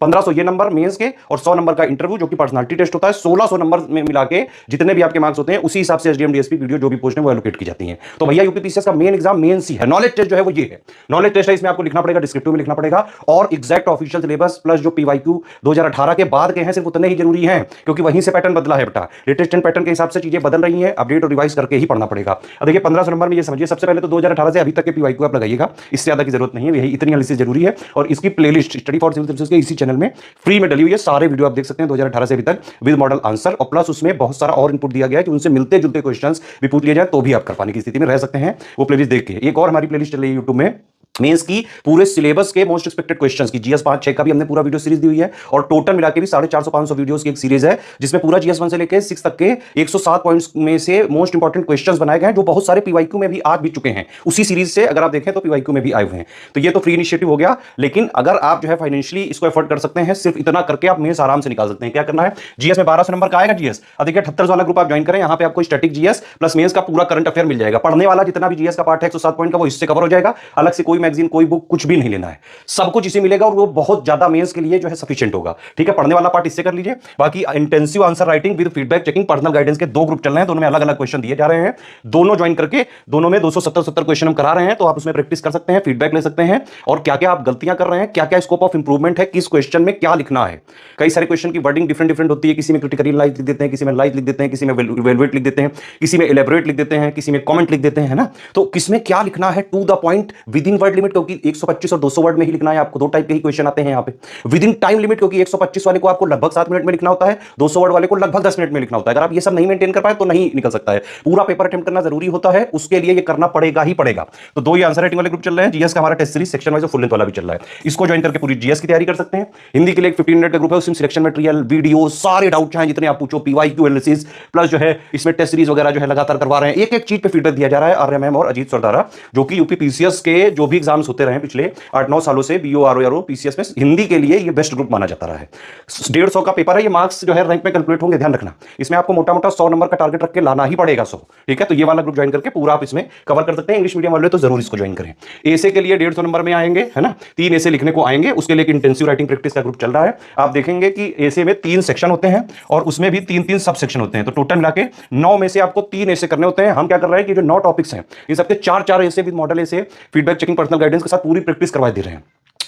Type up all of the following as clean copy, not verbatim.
1500 ये number mains के और 100 नंबर का इंटरव्यू जो कि पर्सनालिटी टेस्ट होता है। 1600 नंबर में मिला के जितने भी आपके मार्क्स होते हैं उसी हिसाब से एसडीएम डीएसपी वीडियो जो भी पोस्ट है वो एलोकेट की जाती है। तो भैया यूपीपीसीएस का मेन एग्जाम मेंस ही है। नॉलेज टेस्ट जो है वो ये है, नॉलेज टेस्ट है, इसमें आपको लिखना पड़ेगा, डिस्क्रिप्टिव में लिखना पड़ेगा और एग्जैक्ट ऑफिशियल सिलेबस प्लस जो पीवाईक्यू 2018 के बाद के हैं सिर्फ उतने ही जरूरी हैं, क्योंकि वहीं से पैटर्न बदला है बेटा। लेटेस्ट पैटर्न के हिसाब से चीजें बदल रही हैं, अपडेट और रिवाइज करके ही पढ़ना पड़ेगा। अब देखिए 1500 नंबर में ये समझिए, सबसे पहले तो 2018 से अभी तक के पीवाईक्यू आप लगाइएगा, इससे ज्यादा की जरूरत नहीं है, यही इतनी एनालिसिस जरूरी है। और इसकी playlist study for civil services के इसी चैनल में फ्री में डली हुई है, सारे वीडियो आप देख सकते हैं 2018 से अभी तक विद मॉडल आंसर, और प्लस उसमें बहुत सारा और इनपुट दिया गया है कि उनसे मिलते जुलते क्वेश्चंस भी पूछ लिए जाए तो भी आप कर पाने की स्थिति में रह सकते हैं। वो प्लेलिस्ट देख के, एक और हमारी प्लेलिस्ट चल रही है यूट्यूब में मेंस की पूरे सिलेबस के मोस्ट एक्सपेक्टेड क्वेश्चंस की, जीएस 5-6 का भी हमने पूरा वीडियो सीरीज दी हुई है और टोटल मिला के भी 450-500 वीडियोस की एक सीरीज है जिसमें पूरा जीएस 1 से लेकर 6 तक के 107 पॉइंट्स में से मोस्ट इंपॉर्टेंट क्वेश्चंस बनाए गए हैं जो बहुत सारे पीवाईक्यू में भी आ भी चुके हैं। उसी सीरीज से अगर आप देखें तो पीवाईक्यू में भी आए हुए हैं। तो ये तो फ्री इनिशिएटिव हो गया, लेकिन अगर आप जो है फाइनेंशियली इसको एफोर्ड कर सकते हैं, सिर्फ इतना करके आप मेंस आराम से निकाल सकते हैं। क्या करना है, जीएस में 1200 नंबर का आएगा जीएस, देखिए 78 वाला ग्रुप आप ज्वाइन करें, यहां पे आपको स्टैटिक जीएस प्लस मेंस का पूरा करंट अफेयर मिल जाएगा। पढ़ने वाला जितना भी जीएस का पार्ट है 107 पॉइंट का वो इससे कवर हो जाएगा, अलग से कोई मैगजीन कोई बुक कुछ भी नहीं लेना है, सब कुछ इसी मिलेगा और वो बहुत ज्यादा मेंस के लिए जो है सफिशिएंट होगा। ठीक है, पढ़ने वाला पार्ट इससे कर लीजिए, बाकी intensive answer writing with feedback checking personal guidance के 2 ग्रुप चल रहे हैं, दोनों में अलग अलग क्वेश्चन दिए जा रहे हैं, दोनों ज्वाइन करके दोनों में 270 क्वेश्चन हम करा रहे हैं। तो आप उसमें प्रैक्टिस कर सकते हैं, फीडबैक ले सकते हैं और क्या क्या आप गलतियां कर रहे हैं, क्या क्या स्कोप ऑफ इंप्रूवमेंट है, किस क्वेश्चन में क्या लिखना है। कई सारे क्वेश्चन की वर्डिंग डिफरेंट डिफरेंट होती है, किसी में क्रिटिकल एनालाइज लिख देते हैं, किसी में लाइज लिख देते हैं, किसी में वेलवेट लिख देते हैं, किसी में एलेबोरेट लिख देते हैं, किसी में कमेंट लिख देते हैं, है ना। तो किसमें क्या लिखना है to the point within word limit, क्योंकि 125 और 200 वर्ड में ही लिखना है आपको। 2 टाइप के ही क्वेश्चन आते हैं यहाँ पे। विद इन टाइम लिमिट, क्योंकि 125 वाले को आपको लगभग 7 मिनट में लिखना होता है, 200 वर्ड वाले को लगभग 10 मिनट में लिखना होता है। अगर आप ये सब नहीं मेंटेन कर पाए तो नहीं निकल सकता है। पूरा पेपर अटेम्प्ट करना जरूरी होता है, उसके लिए ये करना पड़ेगा ही पड़ेगा। तो 2 ये आंसर राइटिंग वाले ग्रुप चल रहे हैं, जीएस का हमारा test series section wise full length वाला भी चल रहा है, इसको ज्वाइन करके पूरी जीएस की तैयारी कर सकते हैं। हिंदी के लिए एक 15 मिनट का ग्रुप है, उसमें सिलेक्शन मटेरियल वीडियो सारे डाउट चाहे जितने आप पूछो, पीवाईक्यू एनालिसिस प्लस जो है इसमें टेस्ट सीरीज वगैरह जो है लगातार करवा रहे हैं। एक एक चीज पे फीडबैक दिया जा रहा है आर्यमैम और अजीत सरदारा, जो कि यूपीपीसीएस के जो भी एग्जाम्स होते रहे पिछले 8-9 सालों से बीओ आरओ पीसीएस में हिंदी के लिए ये बेस्ट ग्रुप माना जाता रहा है। 150 का पेपर है, ये मार्क्स जो है रैंक में कैलकुलेट होंगे, ध्यान रखना। इसमें आपको मोटा मोटा 100 नंबर का टारगेट रख के लाना ही पड़ेगा 100। ठीक है, तो ये वाला ग्रुप ज्वाइन करके पूरा आप इसमें कवर कर सकते हैं। इंग्लिश मीडियम वाले तो जरूर इसको ज्वाइन करें। एसे के लिए 150 नंबर में आएंगे, है ना, 3 एसे लिखने को आएंगे, उसके लिए इंटेंसिव राइटिंग प्रैक्टिस का ग्रुप चल रहा है। आप देखेंगे कि एसे में 3 सेक्शन होते हैं और उसमें भी 3-3 सब सेक्शन होते हैं, तो टोटल मिला के 9 में से आपको 3 एसे करने होते हैं। हम क्या कर रहे हैं कि जो 9 टॉपिक्स हैं इन सबके 4-4 essay with model essay feedback checking personal guidance के साथ पूरी प्रैक्टिस करवा दे रहे हैं,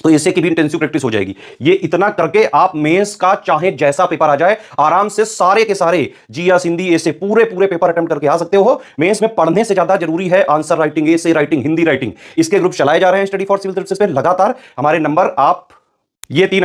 तो इससे की भी इंटेंसिव प्रैक्टिस हो जाएगी। ये इतना करके आप मेंस का चाहे जैसा पेपर आ जाए आराम से सारे के सारे जीएस हिंदी ऐसे पूरे पेपर अटेम्प्ट करके आ सकते हो। मेंस में पढ़ने से ज्यादा जरूरी है आंसर राइटिंग, ऐसे राइटिंग, हिंदी राइटिंग। इसके ग्रुप चलाए जा रहे हैं स्टडी फॉर सिविल सर्विसेज पे लगातार। हमारे नंबर आप ये 3